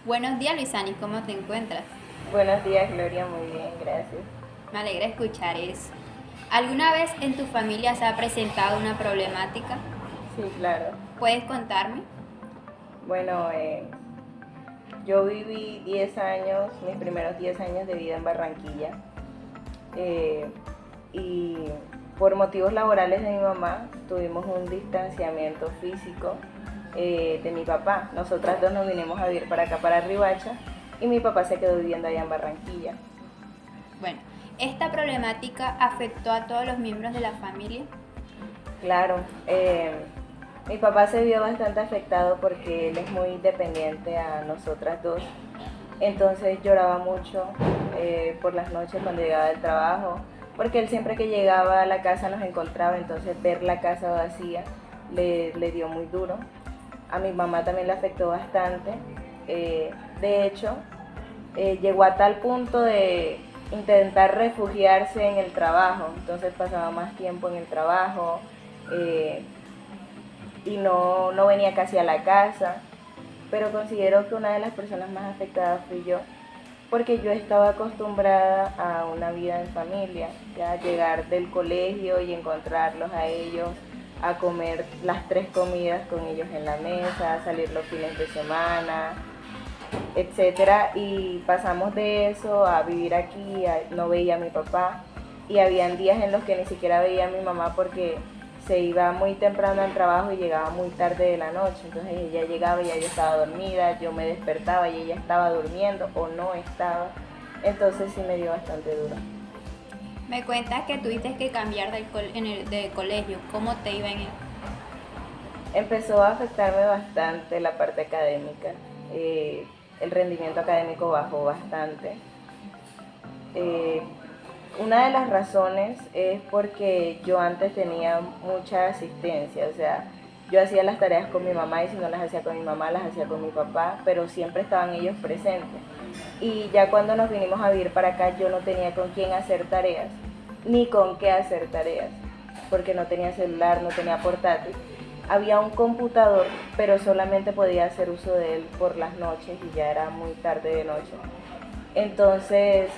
Buenos días, Luisani, ¿cómo te encuentras? Buenos días, Gloria, muy bien, gracias. Me alegra escuchar eso. ¿Alguna vez en tu familia se ha presentado una problemática? Sí, claro. ¿Puedes contarme? Bueno, yo viví 10 años, mis primeros 10 años de vida en Barranquilla. eh, y por motivos laborales de mi mamá tuvimos un distanciamiento físico de mi papá. Nosotras dos nos vinimos a vivir para acá, para Riohacha, y mi papá se quedó viviendo allá en Barranquilla. Bueno, ¿esta problemática afectó a todos los miembros de la familia? Claro, mi papá se vio bastante afectado porque él es muy dependiente a nosotras dos. Entonces lloraba mucho por las noches cuando llegaba del trabajo, porque él siempre que llegaba a la casa nos encontraba, entonces ver la casa vacía le dio muy duro. A mi mamá también le afectó bastante. De hecho, llegó a tal punto de intentar refugiarse en el trabajo, entonces pasaba más tiempo en el trabajo eh, y no venía casi a la casa, pero considero que una de las personas más afectadas fui yo, porque yo estaba acostumbrada a una vida en familia, ya llegar del colegio y encontrarlos a ellos, a comer las tres comidas con ellos en la mesa, a salir los fines de semana, etcétera, y pasamos de eso a vivir aquí, no veía a mi papá, y habían días en los que ni siquiera veía a mi mamá porque se iba muy temprano al trabajo y llegaba muy tarde de la noche, entonces ella llegaba y ya yo estaba dormida, yo me despertaba y ella estaba durmiendo o no estaba, entonces sí me dio bastante duro. Me cuentas que tuviste que cambiar de colegio. ¿Cómo te iba en él? Empezó a afectarme bastante la parte académica, el rendimiento académico bajó bastante. Eh, una de las razones es porque yo antes tenía mucha asistencia, o sea, yo hacía las tareas con mi mamá y si no las hacía con mi mamá, las hacía con mi papá, pero siempre estaban ellos presentes. Y ya cuando nos vinimos a vivir para acá, yo no tenía con quién hacer tareas, ni con qué hacer tareas, porque no tenía celular, no tenía portátil. Había un computador, pero solamente podía hacer uso de él por las noches y ya era muy tarde de noche. Entonces,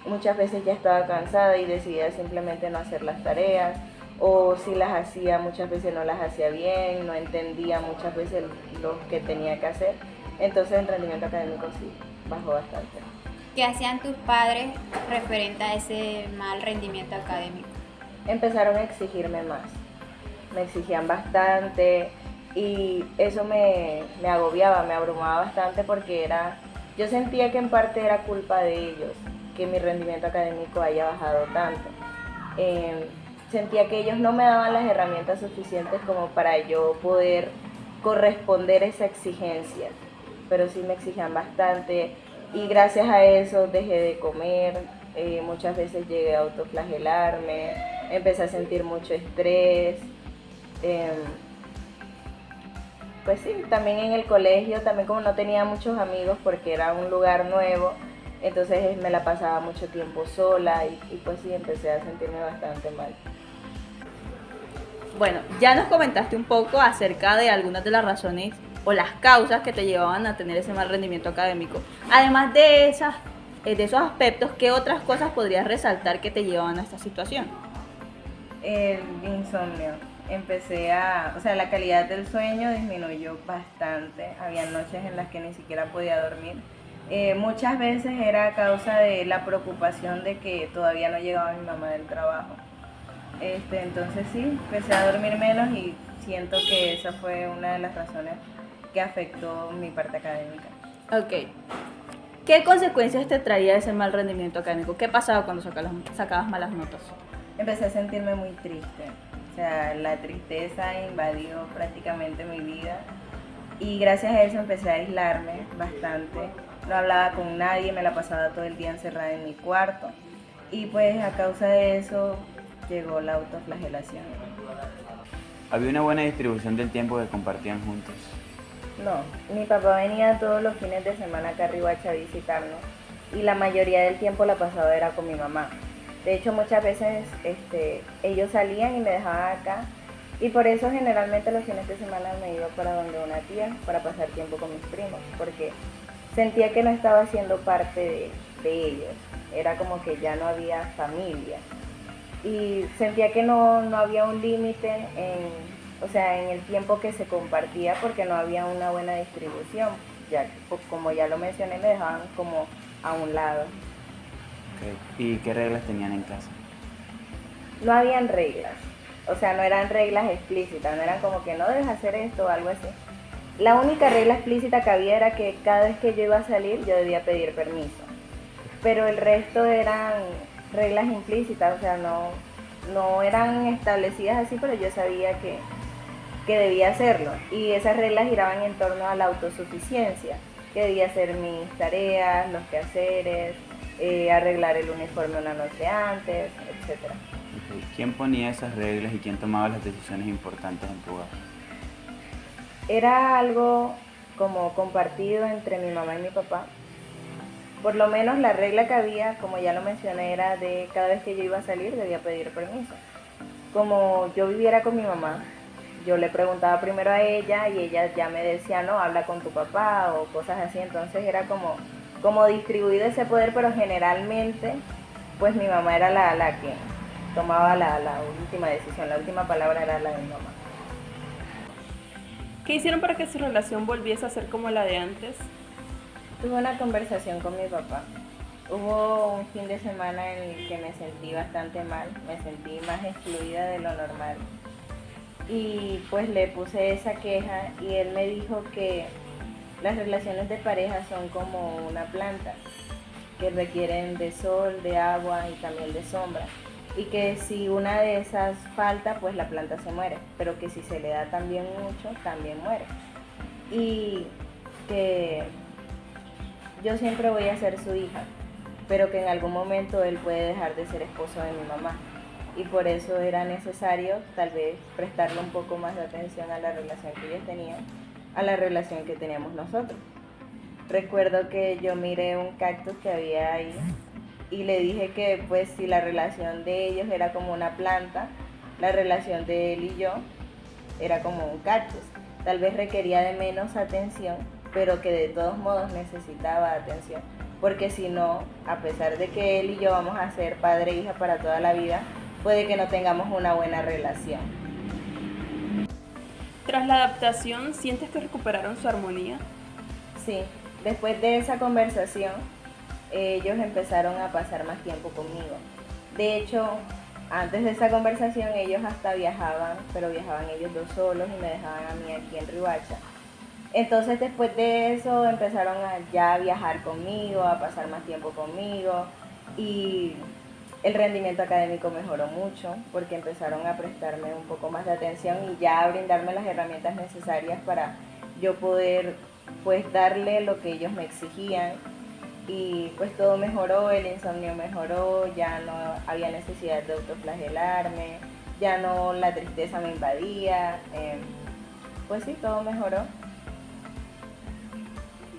muchas veces ya estaba cansada y decidía simplemente no hacer las tareas, o si las hacía, muchas veces no las hacía bien, no entendía muchas veces lo que tenía que hacer. Entonces, el rendimiento académico sí bajó bastante. ¿Qué hacían tus padres referente a ese mal rendimiento académico? Empezaron a exigirme más, me exigían bastante y eso me agobiaba, me abrumaba bastante porque yo sentía que en parte era culpa de ellos que mi rendimiento académico haya bajado tanto. Eh, Sentía que ellos no me daban las herramientas suficientes como para yo poder corresponder a esa exigencia, pero sí me exigían bastante y gracias a eso dejé de comer, muchas veces llegué a autoflagelarme, empecé a sentir mucho estrés. eh, pues sí, también en el colegio, también como no tenía muchos amigos porque era un lugar nuevo, entonces me la pasaba mucho tiempo sola y pues sí, empecé a sentirme bastante mal. Bueno, ya nos comentaste un poco acerca de algunas de las razones o las causas que te llevaban a tener ese mal rendimiento académico. Además de esos aspectos, ¿qué otras cosas podrías resaltar que te llevaban a esta situación? El insomnio. O sea, la calidad del sueño disminuyó bastante. Había noches en las que ni siquiera podía dormir. Muchas veces era a causa de la preocupación de que todavía no llegaba mi mamá del trabajo. Entonces sí, empecé a dormir menos y siento que esa fue una de las razones que afectó mi parte académica. Ok. ¿Qué consecuencias te traía ese mal rendimiento académico? ¿Qué pasaba cuando sacabas malas notas? Empecé a sentirme muy triste, o sea, la tristeza invadió prácticamente mi vida y gracias a eso empecé a aislarme bastante, no hablaba con nadie, me la pasaba todo el día encerrada en mi cuarto y pues a causa de eso llegó la autoflagelación. Había una buena distribución del tiempo que compartían juntos. No, mi papá venía todos los fines de semana acá a Riohacha a visitarnos y la mayoría del tiempo la pasaba era con mi mamá. De hecho, muchas veces ellos salían y me dejaban acá Y por eso generalmente los fines de semana me iba para donde una tía para pasar tiempo con mis primos, porque sentía que no estaba siendo parte de ellos. Era como que ya no había familia. Y sentía que no había un límite o sea, en el tiempo que se compartía porque no había una buena distribución. Ya, pues, como ya lo mencioné, me dejaban como a un lado. Ok. ¿Y qué reglas tenían en casa? No habían reglas, o sea, no eran reglas explícitas, no eran como que no debes hacer esto o algo así. La única regla explícita que había era que cada vez que yo iba a salir yo debía pedir permiso, pero el resto eran reglas implícitas, o sea, no eran establecidas así, pero yo sabía que debía hacerlo, y esas reglas giraban en torno a la autosuficiencia, que debía hacer mis tareas, los quehaceres, arreglar el uniforme una noche antes, etcétera. Ok. ¿Quién ponía esas reglas y quién tomaba las decisiones importantes en tu hogar? Era algo como compartido entre mi mamá y mi papá. Por lo menos la regla que había, como ya lo mencioné, era de cada vez que yo iba a salir debía pedir permiso. Como yo viviera con mi mamá, yo le preguntaba primero a ella y ella ya me decía, no, habla con tu papá o cosas así. Entonces era como distribuido ese poder, pero generalmente pues mi mamá era la que tomaba la última decisión, la última palabra era la de mi mamá. ¿Qué hicieron para que su relación volviese a ser como la de antes? Tuve una conversación con mi papá. Hubo un fin de semana en el que me sentí bastante mal, me sentí más excluida de lo normal. Y pues le puse esa queja y él me dijo que las relaciones de pareja son como una planta, que requieren de sol, de agua y también de sombra. Y que si una de esas falta, pues la planta se muere, pero que si se le da también mucho, también muere. Y que yo siempre voy a ser su hija, pero que en algún momento él puede dejar de ser esposo de mi mamá. Y por eso era necesario tal vez prestarle un poco más de atención a la relación que ellos tenían, a la relación que teníamos nosotros. Recuerdo que yo miré un cactus que había ahí y le dije que pues si la relación de ellos era como una planta, la relación de él y yo era como un cactus. Tal vez requería de menos atención, pero que de todos modos necesitaba atención, porque si no, a pesar de que él y yo vamos a ser padre e hija para toda la vida, puede que no tengamos una buena relación. Tras la adaptación, ¿sientes que recuperaron su armonía? Sí, después de esa conversación, ellos empezaron a pasar más tiempo conmigo. De hecho, antes de esa conversación ellos hasta viajaban, pero viajaban ellos dos solos y me dejaban a mí aquí en Riohacha. Entonces después de eso empezaron a ya viajar conmigo, a pasar más tiempo conmigo, y el rendimiento académico mejoró mucho porque empezaron a prestarme un poco más de atención y ya a brindarme las herramientas necesarias para yo poder pues darle lo que ellos me exigían. Y pues todo mejoró, el insomnio mejoró, ya no había necesidad de autoflagelarme, ya no la tristeza me invadía, pues sí, todo mejoró.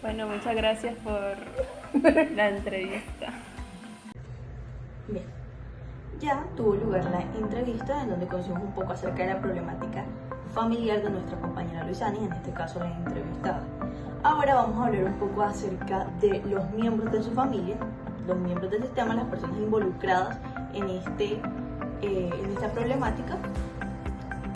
Bueno, muchas gracias por la entrevista. Bien, ya tuvo lugar la entrevista en donde conocimos un poco acerca de la problemática familiar de nuestra compañera Luisani, en este caso la entrevistada. Ahora vamos a hablar un poco acerca de los miembros de su familia, los miembros del sistema, las personas involucradas en esta problemática,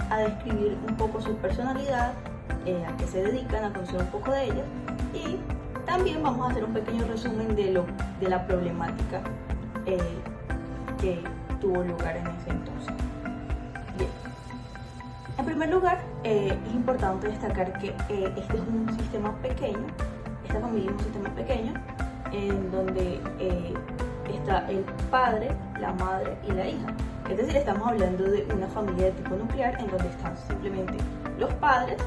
a describir un poco su personalidad, a qué se dedican, a conocer un poco de ellas, y también vamos a hacer un pequeño resumen de la problemática que tuvo lugar en ese entonces. Bien. En primer lugar, es importante destacar que este es un sistema pequeño, esta familia es un sistema pequeño, en donde está el padre, la madre y la hija. Es decir, estamos hablando de una familia de tipo nuclear en donde están simplemente los padres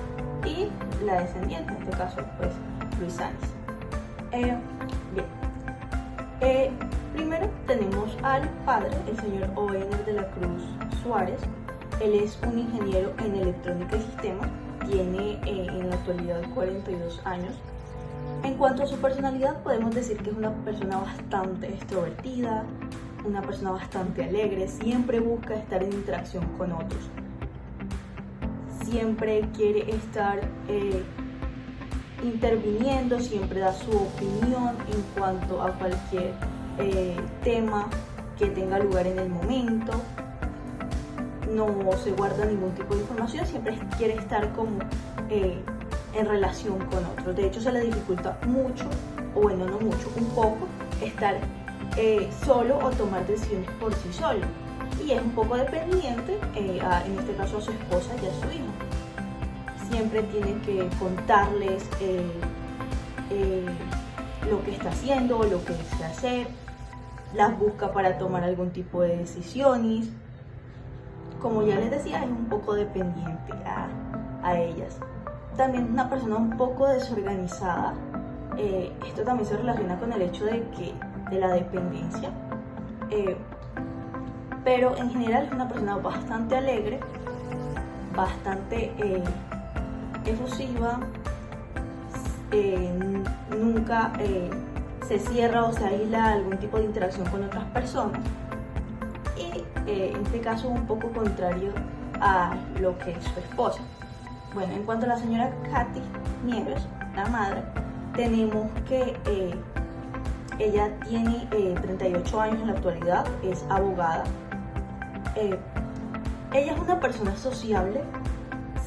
y la descendiente, en este caso, pues, Luisanis. Bien. Primero tenemos al padre, el señor Owener de la Cruz Suárez. Él es un ingeniero en electrónica y sistemas, tiene en la actualidad 42 años. En cuanto a su personalidad, podemos decir que es una persona bastante extrovertida, una persona bastante alegre, siempre busca estar en interacción con otros. siempre quiere estar interviniendo, siempre da su opinión en cuanto a cualquier tema que tenga lugar en el momento. No se guarda ningún tipo de información, siempre quiere estar como en relación con otros. De hecho, se le dificulta mucho, o bueno, no mucho, un poco, estar solo o tomar decisiones por sí solo. Y es un poco dependiente, en este caso a su esposa y a su hijo. Siempre tiene que contarles lo que está haciendo o lo que desea hacer. Las busca para tomar algún tipo de decisiones. Como ya les decía, es un poco dependiente a ellas. También una persona un poco desorganizada. Esto también se relaciona con el hecho de la dependencia. Pero en general es una persona bastante alegre, bastante efusiva, nunca se cierra o se aísla a algún tipo de interacción con otras personas. Y en este caso un poco contrario a lo que es su esposa. Bueno, en cuanto a la señora Katy Nieves, la madre, tenemos que ella tiene 38 años en la actualidad, es abogada. Ella es una persona sociable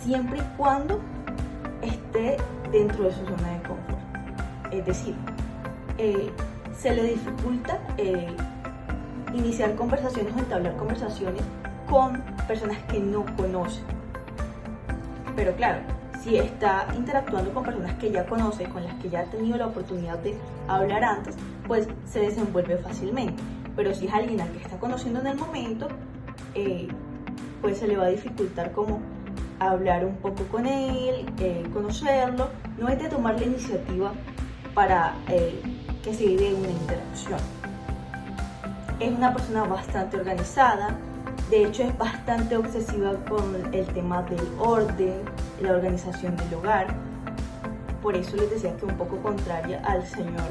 siempre y cuando esté dentro de su zona de confort. Es decir, se le dificulta iniciar conversaciones o entablar conversaciones con personas que no conoce. Pero claro, si está interactuando con personas que ya conoce, con las que ya ha tenido la oportunidad de hablar antes, pues se desenvuelve fácilmente. Pero si es alguien al que está conociendo en el momento, pues se le va a dificultar como hablar un poco con él, conocerlo. No es de tomar la iniciativa para que se dé una interacción. Es una persona bastante organizada, de hecho es bastante obsesiva con el tema del orden, la organización del hogar. Por eso les decía que un poco contraria al señor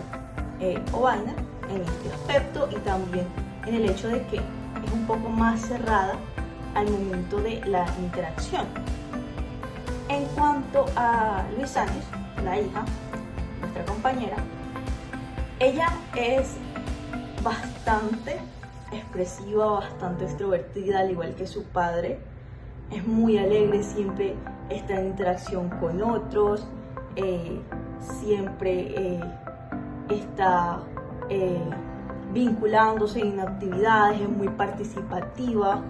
Ovaina en este aspecto, y también en el hecho de que es un poco más cerrada al momento de la interacción. En cuanto a Luis Áñez, la hija, nuestra compañera, ella es bastante expresiva, bastante extrovertida, al igual que su padre. Es muy alegre, siempre está en interacción con otros, siempre está vinculándose en actividades, es muy participativa,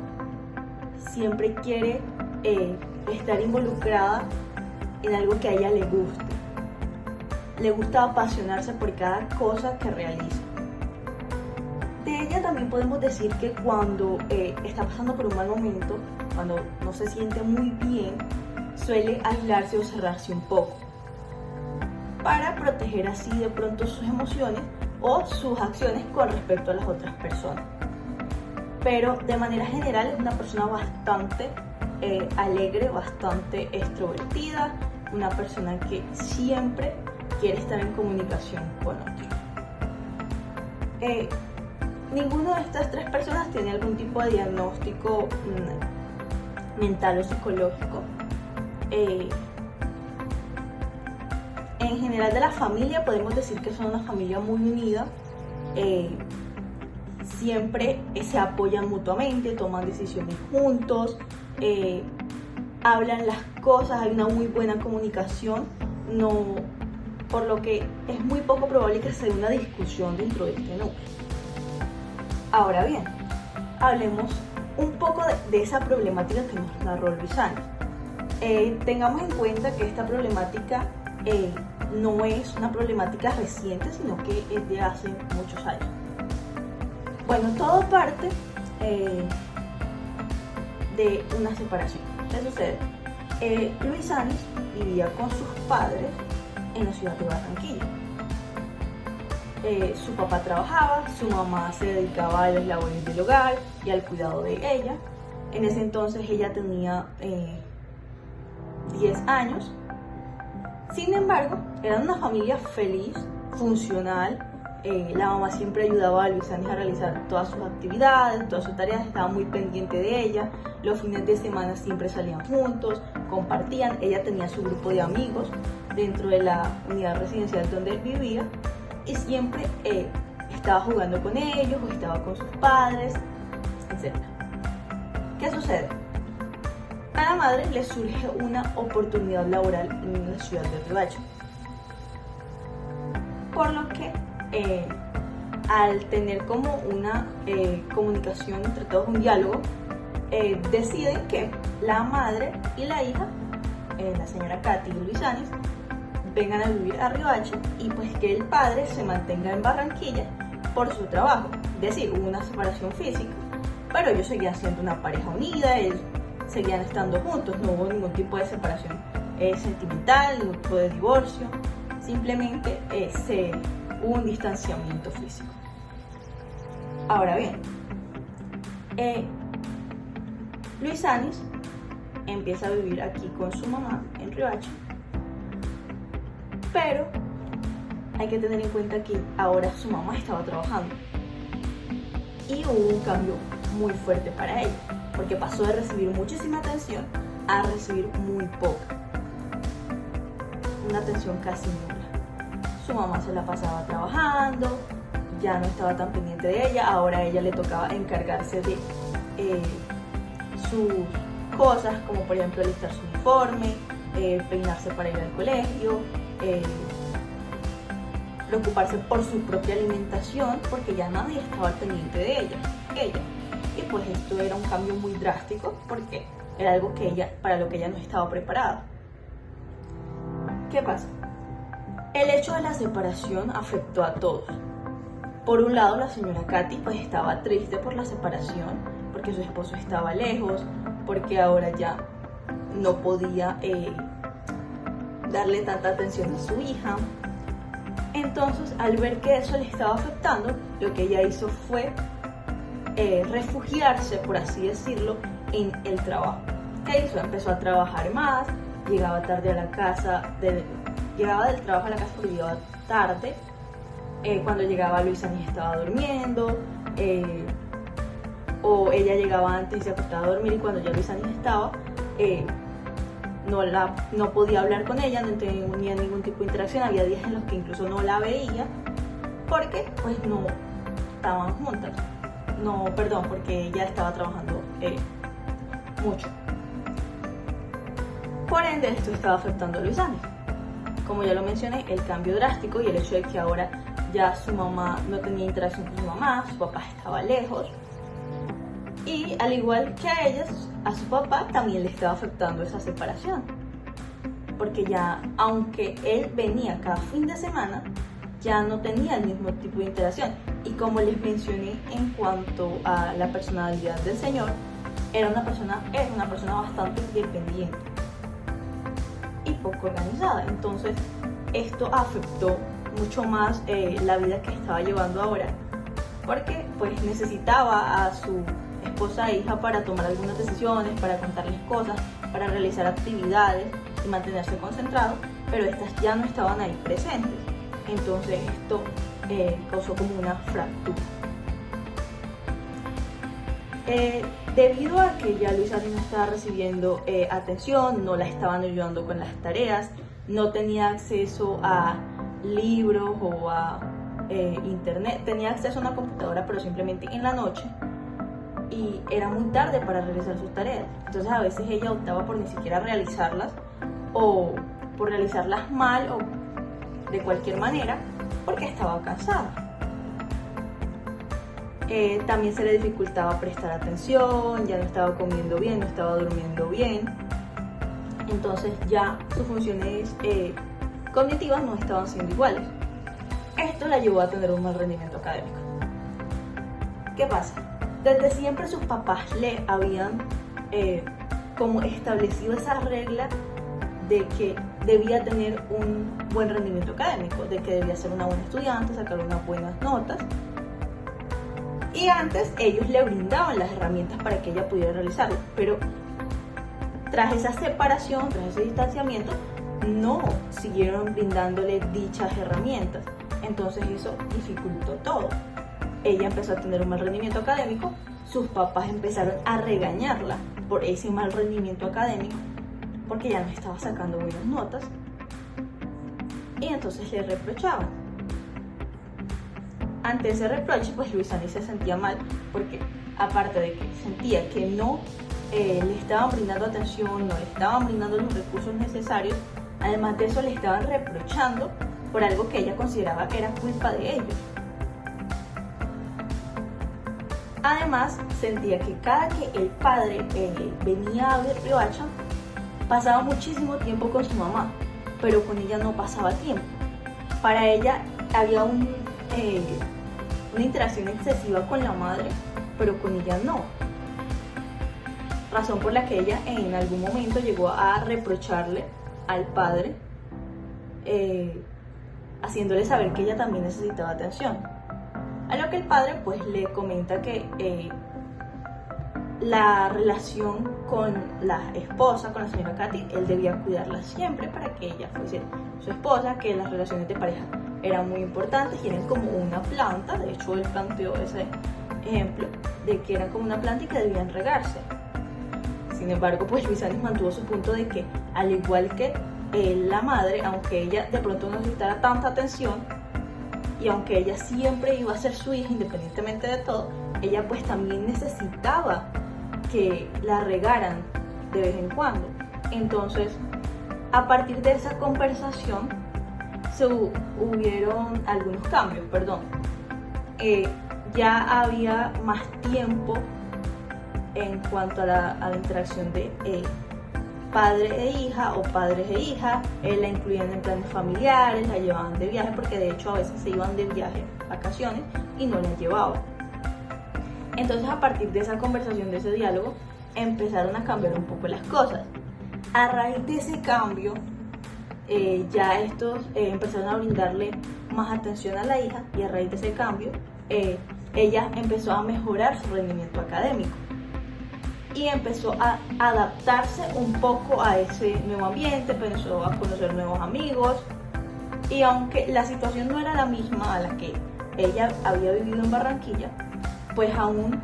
siempre quiere estar involucrada en algo que a ella le guste. Le gusta apasionarse por cada cosa que realiza. De ella también podemos decir que cuando está pasando por un mal momento, cuando no se siente muy bien, suele aislarse o cerrarse un poco para proteger así de pronto sus emociones o sus acciones con respecto a las otras personas. Pero de manera general es una persona bastante alegre, bastante extrovertida, una persona que siempre quiere estar en comunicación con otros. Ninguno de estas tres personas tiene algún tipo de diagnóstico mental o psicológico. En general de la familia podemos decir que son una familia muy unida. Siempre se apoyan mutuamente, toman decisiones juntos, hablan las cosas, hay una muy buena comunicación, por lo que es muy poco probable que se dé una discusión dentro de este núcleo. Ahora bien, hablemos un poco de esa problemática que nos narró Luis Ángel. Tengamos en cuenta que esta problemática no es una problemática reciente, sino que es de hace muchos años. Bueno, todo parte de una separación. ¿Qué sucede? Luis Ángel vivía con sus padres en la ciudad de Barranquilla. Su papá trabajaba, su mamá se dedicaba a las labores del hogar y al cuidado de ella. En ese entonces ella tenía 10 años. Sin embargo, eran una familia feliz, funcional, La mamá siempre ayudaba a Luisanis a realizar todas sus actividades, todas sus tareas, estaba muy pendiente de ella. Los fines de semana siempre salían juntos, compartían. Ella tenía su grupo de amigos dentro de la unidad residencial donde él vivía y siempre estaba jugando con ellos o estaba con sus padres, etc. ¿Qué sucede? A la madre le surge una oportunidad laboral en la ciudad de Riohacha, por lo que al tener como una comunicación entre todos, un diálogo, deciden que la madre y la hija, la señora Katy y Luisanis, vengan a vivir a Riohacha y pues que el padre se mantenga en Barranquilla por su trabajo. Es decir, hubo una separación física, pero ellos seguían siendo una pareja unida, seguían estando juntos, no hubo ningún tipo de separación sentimental, ningún tipo de divorcio, simplemente hubo un distanciamiento físico. Ahora bien, Luisanis empieza a vivir aquí con su mamá en Riohacha, pero hay que tener en cuenta que ahora su mamá estaba trabajando y hubo un cambio muy fuerte para ella, porque pasó de recibir muchísima atención a recibir muy poca, una atención casi nula. Su mamá se la pasaba trabajando, ya no estaba tan pendiente de ella, ahora a ella le tocaba encargarse de sus cosas, como por ejemplo alistar su uniforme, peinarse para ir al colegio, preocuparse por su propia alimentación, porque ya nadie estaba pendiente de ella. Y pues esto era un cambio muy drástico, porque era algo para lo que ella no estaba preparada. ¿Qué pasa? El hecho de la separación afectó a todos. Por un lado, la señora Katy pues estaba triste por la separación, porque su esposo estaba lejos, porque ahora ya no podía darle tanta atención a su hija. Entonces, al ver que eso le estaba afectando, lo que ella hizo fue refugiarse, por así decirlo, en el trabajo. ¿Qué hizo? Empezó a trabajar más, llegaba tarde a la casa, llegaba del trabajo a la casa porque llegaba tarde. Cuando llegaba, Luisanis estaba durmiendo, o ella llegaba antes y se acostaba a dormir, y cuando ya Luisanis estaba, no podía hablar con ella, no tenía ningún tipo de interacción. Había días en los que incluso no la veía porque pues no estaban juntas. Porque ella estaba trabajando mucho. Por ende, esto estaba afectando a Luisanis. Como ya lo mencioné, el cambio drástico y el hecho de que ahora ya su mamá no tenía interacción con su mamá, su papá estaba lejos. Y al igual que a ellas, a su papá también le estaba afectando esa separación. Porque ya, aunque él venía cada fin de semana, ya no tenía el mismo tipo de interacción. Y como les mencioné en cuanto a la personalidad del señor, es una persona bastante independiente y poco organizada. Entonces, esto afectó mucho más la vida que estaba llevando ahora, porque pues necesitaba a su esposa e hija para tomar algunas decisiones, para contarles cosas, para realizar actividades y mantenerse concentrado, pero estas ya no estaban ahí presentes. Entonces esto causó como una fractura. Debido a que ya Luisanis no estaba recibiendo atención, no la estaban ayudando con las tareas, no tenía acceso a libros o a internet, tenía acceso a una computadora pero simplemente en la noche, y era muy tarde para realizar sus tareas. Entonces a veces ella optaba por ni siquiera realizarlas, o por realizarlas mal o de cualquier manera, porque estaba cansada. También se le dificultaba prestar atención, ya no estaba comiendo bien, no estaba durmiendo bien. Entonces ya sus funciones cognitivas no estaban siendo iguales. Esto la llevó a tener un mal rendimiento académico. ¿Qué pasa? Desde siempre sus papás le habían como establecido esa regla de que debía tener un buen rendimiento académico, de que debía ser una buena estudiante, sacar unas buenas notas. Y antes ellos le brindaban las herramientas para que ella pudiera realizarlo, pero tras esa separación, tras ese distanciamiento, no siguieron brindándole dichas herramientas. Entonces eso dificultó todo. Ella empezó a tener un mal rendimiento académico, sus papás empezaron a regañarla por ese mal rendimiento académico, porque ya no estaba sacando buenas notas, y entonces le reprochaban. Ante ese reproche, pues Luisani se sentía mal, porque aparte de que sentía que no le estaban brindando atención, no le estaban brindando los recursos necesarios, además de eso le estaban reprochando por algo que ella consideraba que era culpa de ellos. Además, sentía que cada que el padre venía a ver Riohacha, pasaba muchísimo tiempo con su mamá, pero con ella no pasaba tiempo. Para ella había una interacción excesiva con la madre, pero con ella no. Razón por la que ella en algún momento llegó a reprocharle al padre, haciéndole saber que ella también necesitaba atención. A lo que el padre pues le comenta que la relación con la esposa, con la señora Katy, él debía cuidarla siempre para que ella fuese su esposa, que las relaciones de pareja eran muy importantes y eran como una planta. De hecho él planteó ese ejemplo de que eran como una planta y que debían regarse. Sin embargo, pues Luisani mantuvo su punto de que, al igual que la madre, aunque ella de pronto no necesitara tanta atención, y aunque ella siempre iba a ser su hija independientemente de todo, ella pues también necesitaba que la regaran de vez en cuando. Entonces, a partir de esa conversación, hubieron algunos cambios, ya había más tiempo en cuanto a la interacción de padre e hija o padres e hija. La incluían en planes familiares, la llevaban de viaje, porque de hecho a veces se iban de viaje, vacaciones, y no la llevaban. Entonces, a partir de esa conversación, de ese diálogo, empezaron a cambiar un poco las cosas. A raíz de ese cambio, ya estos empezaron a brindarle más atención a la hija, y a raíz de ese cambio, ella empezó a mejorar su rendimiento académico y empezó a adaptarse un poco a ese nuevo ambiente, empezó a conocer nuevos amigos, y aunque la situación no era la misma a la que ella había vivido en Barranquilla, pues aún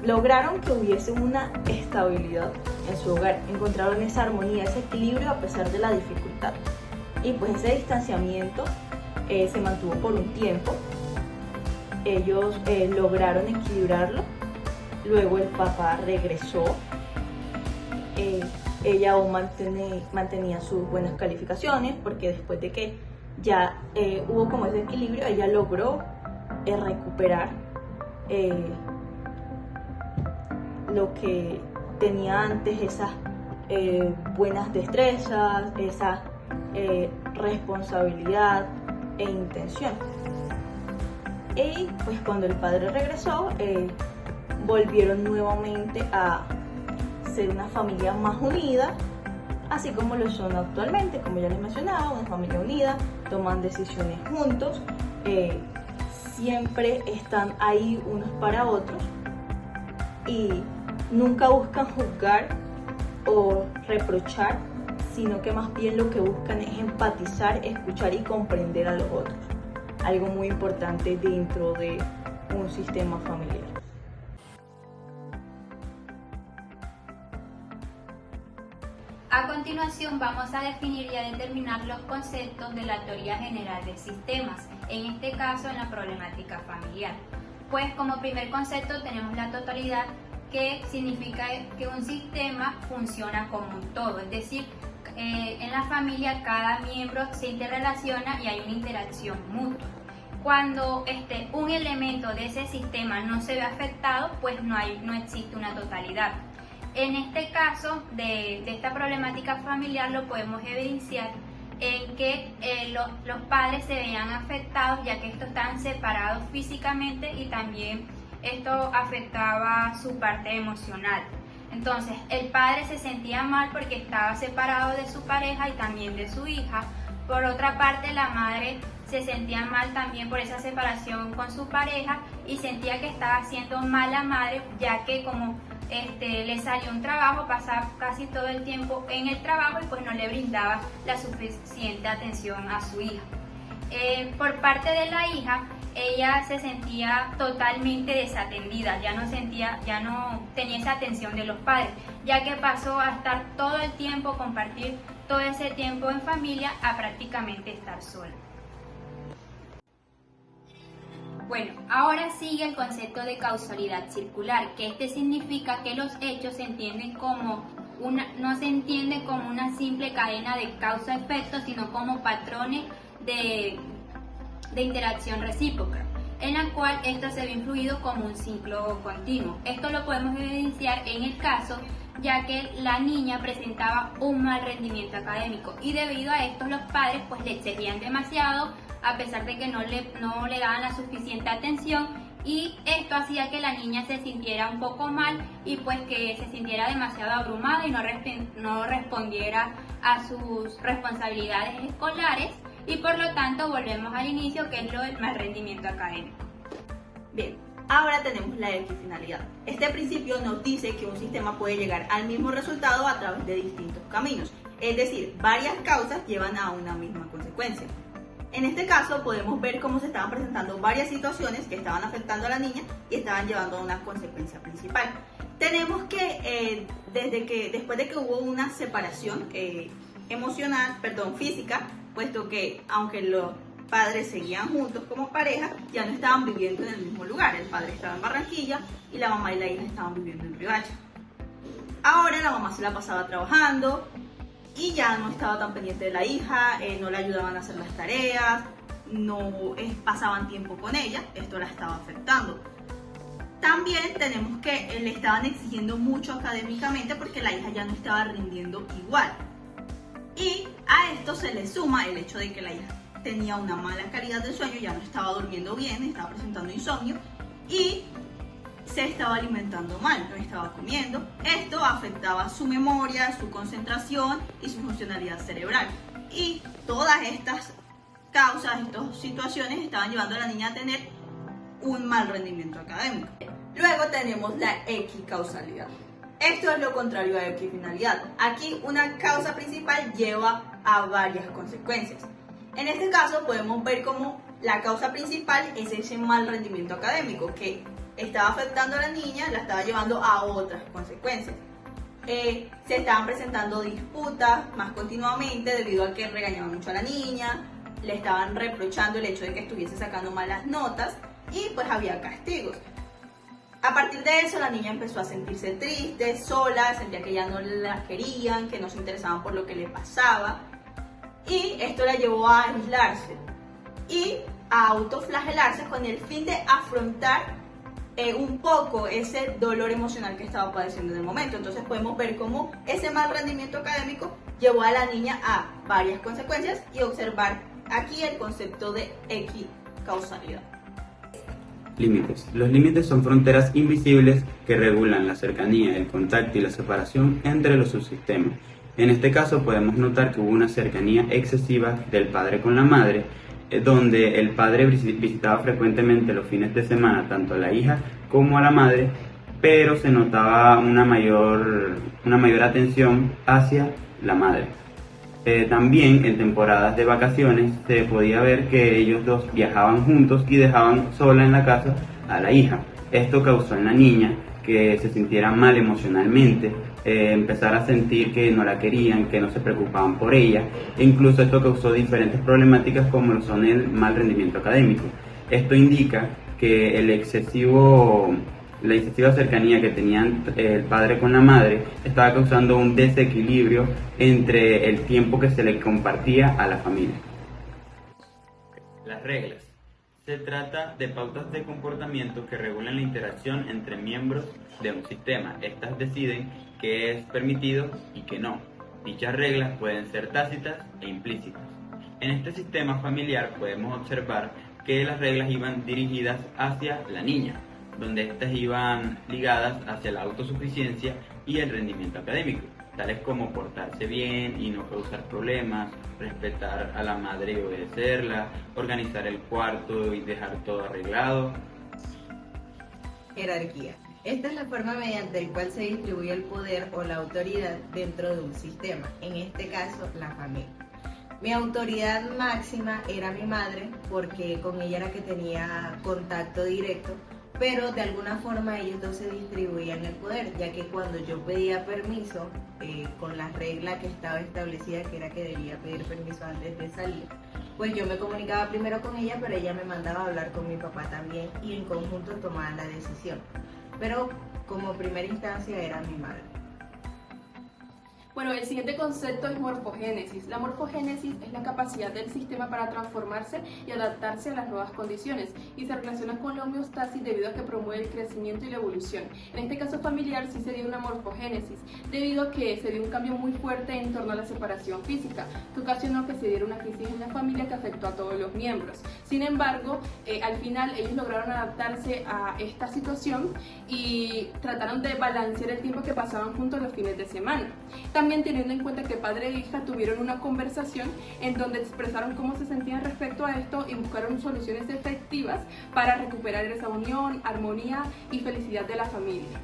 lograron que hubiese una estabilidad en su hogar, encontraron esa armonía, ese equilibrio a pesar de la dificultad, y pues ese distanciamiento se mantuvo por un tiempo. Ellos lograron equilibrarlo. Luego el papá regresó, ella aún mantenía sus buenas calificaciones, porque después de que ya hubo como ese equilibrio, ella logró recuperar lo que tenía antes, esas buenas destrezas, esa responsabilidad e intención. Y pues cuando el padre regresó, volvieron nuevamente a ser una familia más unida, así como lo son actualmente. Como ya les mencionaba, una familia unida, toman decisiones juntos, siempre están ahí unos para otros y nunca buscan juzgar o reprochar, sino que más bien lo que buscan es empatizar, escuchar y comprender a los otros. Algo muy importante dentro de un sistema familiar. A continuación vamos a definir y a determinar los conceptos de la teoría general de sistemas, en este caso en la problemática familiar. Pues como primer concepto tenemos la totalidad, que significa que un sistema funciona como un todo, es decir, en la familia cada miembro se interrelaciona y hay una interacción mutua. Cuando un elemento de ese sistema no se ve afectado, pues no existe una totalidad. En este caso de esta problemática familiar lo podemos evidenciar en que los padres se veían afectados, ya que estos estaban separados físicamente y también esto afectaba su parte emocional. Entonces el padre se sentía mal porque estaba separado de su pareja y también de su hija. Por otra parte, la madre se sentía mal también por esa separación con su pareja y sentía que estaba siendo mala madre, ya que como le salió un trabajo, pasaba casi todo el tiempo en el trabajo y pues no le brindaba la suficiente atención a su hija. Por parte de la hija, ella se sentía totalmente desatendida, ya no tenía esa atención de los padres, ya que pasó a estar todo el tiempo, compartir todo ese tiempo en familia, a prácticamente estar sola. Bueno, ahora sigue el concepto de causalidad circular, que este significa que los hechos se entienden no se entiende como una simple cadena de causa-efecto, sino como patrones de interacción recíproca, en la cual esto se ve influido como un ciclo continuo. Esto lo podemos evidenciar en el caso ya que la niña presentaba un mal rendimiento académico y debido a esto los padres pues le exigían demasiado a pesar de que no le daban la suficiente atención, y esto hacía que la niña se sintiera un poco mal y pues que se sintiera demasiado abrumada y no respondiera a sus responsabilidades escolares, y por lo tanto volvemos al inicio, que es lo del mal rendimiento académico. Bien, ahora tenemos la equifinalidad. Este principio nos dice que un sistema puede llegar al mismo resultado a través de distintos caminos, es decir, varias causas llevan a una misma consecuencia. En este caso podemos ver cómo se estaban presentando varias situaciones que estaban afectando a la niña y estaban llevando a una consecuencia principal. Tenemos que después de que hubo una separación física, puesto que aunque los padres seguían juntos como pareja, ya no estaban viviendo en el mismo lugar. El padre estaba en Barranquilla y la mamá y la hija estaban viviendo en Riohacha. Ahora la mamá se la pasaba trabajando y ya no estaba tan pendiente de la hija, no le ayudaban a hacer las tareas, no pasaban tiempo con ella, esto la estaba afectando. También tenemos que le estaban exigiendo mucho académicamente porque la hija ya no estaba rindiendo igual. Y a esto se le suma el hecho de que la hija tenía una mala calidad del sueño, ya no estaba durmiendo bien, estaba presentando insomnio y se estaba alimentando mal, no estaba comiendo. Esto afectaba su memoria, su concentración y su funcionalidad cerebral. Y todas estas causas, estas situaciones estaban llevando a la niña a tener un mal rendimiento académico. Luego tenemos la equicausalidad. Esto es lo contrario a equifinalidad. Aquí una causa principal lleva a varias consecuencias. En este caso podemos ver cómo la causa principal es ese mal rendimiento académico que estaba afectando a la niña, la estaba llevando a otras consecuencias. Se estaban presentando disputas más continuamente debido a que regañaban mucho a la niña, le estaban reprochando el hecho de que estuviese sacando malas notas y pues había castigos. A partir de eso la niña empezó a sentirse triste, sola, sentía que ya no la querían, que no se interesaban por lo que le pasaba, y esto la llevó a aislarse y a autoflagelarse con el fin de afrontar un poco ese dolor emocional que estaba padeciendo en el momento. Entonces podemos ver cómo ese mal rendimiento académico llevó a la niña a varias consecuencias y observar aquí el concepto de equicausalidad. Límites. Los límites son fronteras invisibles que regulan la cercanía, el contacto y la separación entre los subsistemas. En este caso podemos notar que hubo una cercanía excesiva del padre con la madre, donde el padre visitaba frecuentemente los fines de semana tanto a la hija como a la madre, pero se notaba una mayor atención hacia la madre. También en temporadas de vacaciones se podía ver que ellos dos viajaban juntos y dejaban sola en la casa a la hija. Esto causó en la niña que se sintiera mal emocionalmente, empezar a sentir que no la querían, que no se preocupaban por ella, e incluso esto causó diferentes problemáticas como lo son el mal rendimiento académico. Esto indica que la excesiva cercanía que tenían el padre con la madre estaba causando un desequilibrio entre el tiempo que se le compartía a la familia. Las reglas. Se trata de pautas de comportamiento que regulan la interacción entre miembros de un sistema. Estas deciden qué es permitido y qué no. Dichas reglas pueden ser tácitas e implícitas. En este sistema familiar podemos observar que las reglas iban dirigidas hacia la niña, donde estas iban ligadas hacia la autosuficiencia y el rendimiento académico, tales como portarse bien y no causar problemas, respetar a la madre y obedecerla, organizar el cuarto y dejar todo arreglado. Jerarquía. Esta es la forma mediante la cual se distribuye el poder o la autoridad dentro de un sistema, en este caso la familia. Mi autoridad máxima era mi madre, porque con ella era que tenía contacto directo, pero de alguna forma ellos dos se distribuían el poder, ya que cuando yo pedía permiso, con la regla que estaba establecida, que era que debía pedir permiso antes de salir, pues yo me comunicaba primero con ella, pero ella me mandaba a hablar con mi papá también y en conjunto tomaban la decisión. Pero como primera instancia era mi madre. Bueno, el siguiente concepto es morfogénesis. La morfogénesis es la capacidad del sistema para transformarse y adaptarse a las nuevas condiciones y se relaciona con la homeostasis debido a que promueve el crecimiento y la evolución. En este caso familiar sí se dio una morfogénesis debido a que se dio un cambio muy fuerte en torno a la separación física, que ocasionó que se diera una crisis en la familia que afectó a todos los miembros. Sin embargo, al final ellos lograron adaptarse a esta situación y trataron de balancear el tiempo que pasaban juntos los fines de semana. También teniendo en cuenta que padre e hija tuvieron una conversación en donde expresaron cómo se sentían respecto a esto y buscaron soluciones efectivas para recuperar esa unión, armonía y felicidad de la familia.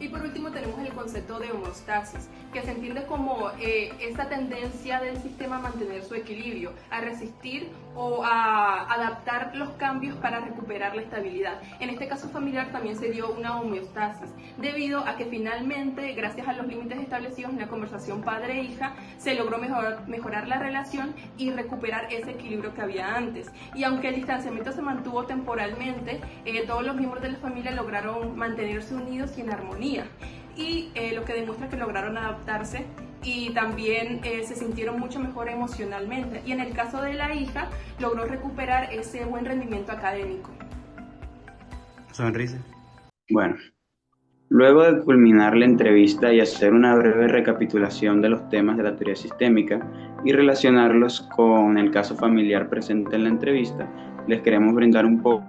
Y por último tenemos el concepto de homeostasis, que se entiende como esta tendencia del sistema a mantener su equilibrio, a resistir o a adaptar los cambios para recuperar la estabilidad. En este caso familiar también se dio una homeostasis, debido a que finalmente, gracias a los límites establecidos en la conversación padre-hija, se logró mejorar la relación y recuperar ese equilibrio que había antes. Y aunque el distanciamiento se mantuvo temporalmente, todos los miembros de la familia lograron mantenerse unidos y en armonía. Y lo que demuestra que lograron adaptarse y también se sintieron mucho mejor emocionalmente. Y en el caso de la hija, logró recuperar ese buen rendimiento académico. Sonrisa. Bueno, luego de culminar la entrevista y hacer una breve recapitulación de los temas de la teoría sistémica y relacionarlos con el caso familiar presente en la entrevista, les queremos brindar un poco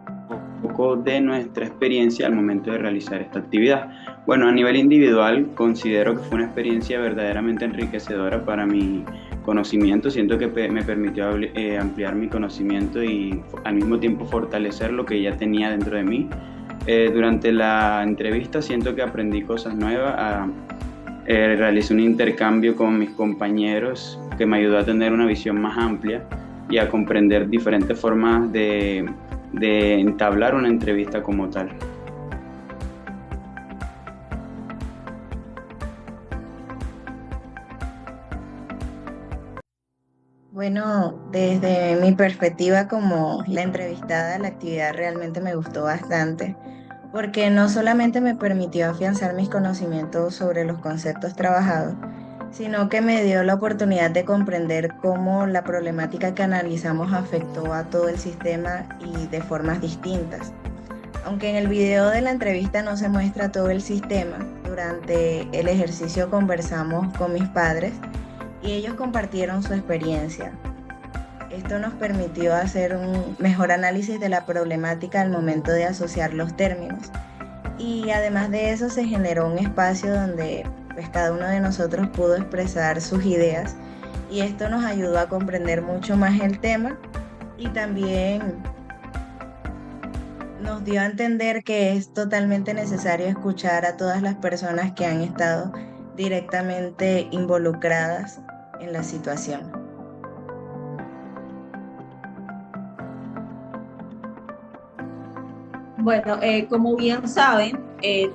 de nuestra experiencia al momento de realizar esta actividad. Bueno, a nivel individual considero que fue una experiencia verdaderamente enriquecedora para mi conocimiento. Siento que me permitió ampliar mi conocimiento y al mismo tiempo fortalecer lo que ya tenía dentro de mí. Durante la entrevista siento que aprendí cosas nuevas, realicé un intercambio con mis compañeros que me ayudó a tener una visión más amplia y a comprender diferentes formas de entablar una entrevista como tal. Bueno, desde mi perspectiva como la entrevistada, la actividad realmente me gustó bastante, porque no solamente me permitió afianzar mis conocimientos sobre los conceptos trabajados, sino que me dio la oportunidad de comprender cómo la problemática que analizamos afectó a todo el sistema y de formas distintas. Aunque en el video de la entrevista no se muestra todo el sistema, durante el ejercicio conversamos con mis padres y ellos compartieron su experiencia. Esto nos permitió hacer un mejor análisis de la problemática al momento de asociar los términos. Y además de eso se generó un espacio donde pues cada uno de nosotros pudo expresar sus ideas y esto nos ayudó a comprender mucho más el tema y también nos dio a entender que es totalmente necesario escuchar a todas las personas que han estado directamente involucradas en la situación. Bueno, como bien saben,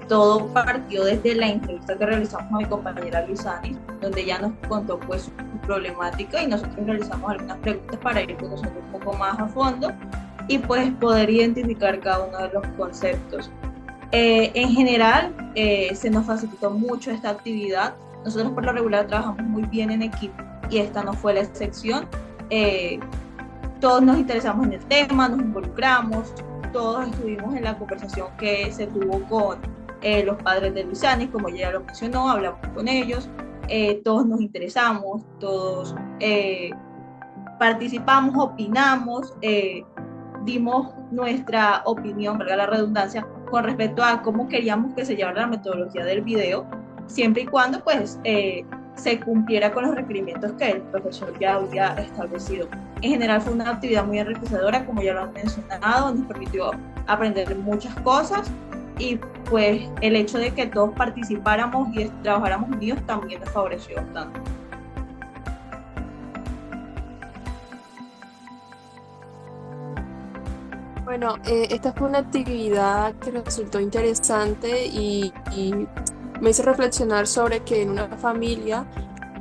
todo partió desde la entrevista que realizamos con mi compañera Luzani, donde ella nos contó pues su problemática y nosotros realizamos algunas preguntas para ir conociendo un poco más a fondo y pues poder identificar cada uno de los conceptos. En general, se nos facilitó mucho esta actividad. Nosotros por lo regular trabajamos muy bien en equipo y esta no fue la excepción. Todos nos interesamos en el tema, nos involucramos, todos estuvimos en la conversación que se tuvo con los padres de Luzani, como ella ya lo mencionó, hablamos con ellos, todos nos interesamos, todos participamos, opinamos, dimos nuestra opinión, valga la redundancia, con respecto a cómo queríamos que se llevara la metodología del video, siempre y cuando pues se cumpliera con los requerimientos que el profesor ya había establecido. En general fue una actividad muy enriquecedora, como ya lo han mencionado, nos permitió aprender muchas cosas y pues el hecho de que todos participáramos y trabajáramos unidos también nos favoreció bastante. Bueno, esta fue una actividad que resultó interesante y me hizo reflexionar sobre que en una familia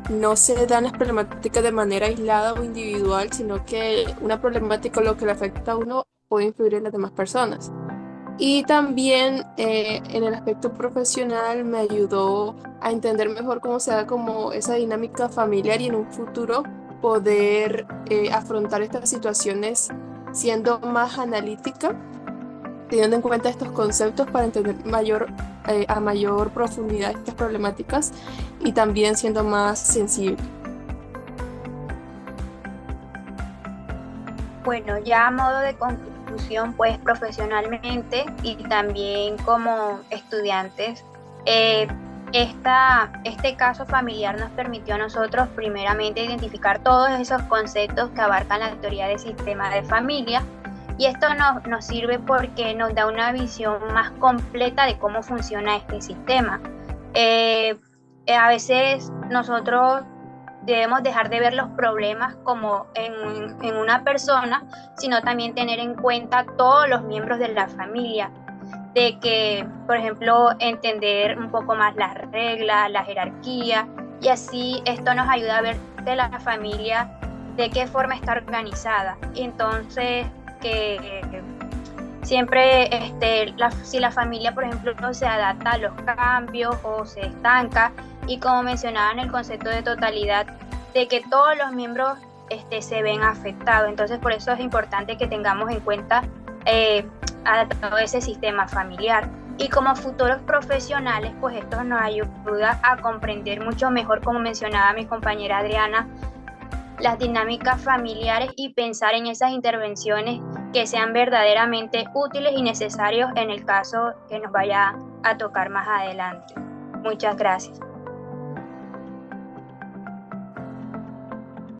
no se dan las problemáticas de manera aislada o individual, sino que una problemática o lo que le afecta a uno puede influir en las demás personas. Y también en el aspecto profesional me ayudó a entender mejor cómo se da como esa dinámica familiar y en un futuro poder afrontar estas situaciones siendo más analítica, teniendo en cuenta estos conceptos para entender a mayor profundidad estas problemáticas y también siendo más sensible. Bueno, ya a modo de conclusión, pues profesionalmente y también como estudiantes, este caso familiar nos permitió a nosotros primeramente identificar todos esos conceptos que abarcan la teoría del sistema de familia, y esto nos sirve porque nos da una visión más completa de cómo funciona este sistema. A veces nosotros debemos dejar de ver los problemas como en una persona, sino también tener en cuenta todos los miembros de la familia, de que, por ejemplo, entender un poco más las reglas, la jerarquía, y así esto nos ayuda a ver de la familia de qué forma está organizada. Y entonces, que siempre, si la familia, por ejemplo, no se adapta a los cambios o se estanca, y como mencionaba en el concepto de totalidad, de que todos los miembros se ven afectados. Entonces, por eso es importante que tengamos en cuenta adaptado ese sistema familiar. Y como futuros profesionales, pues esto nos ayuda a comprender mucho mejor, como mencionaba mi compañera Adriana, las dinámicas familiares y pensar en esas intervenciones que sean verdaderamente útiles y necesarios en el caso que nos vaya a tocar más adelante. Muchas gracias.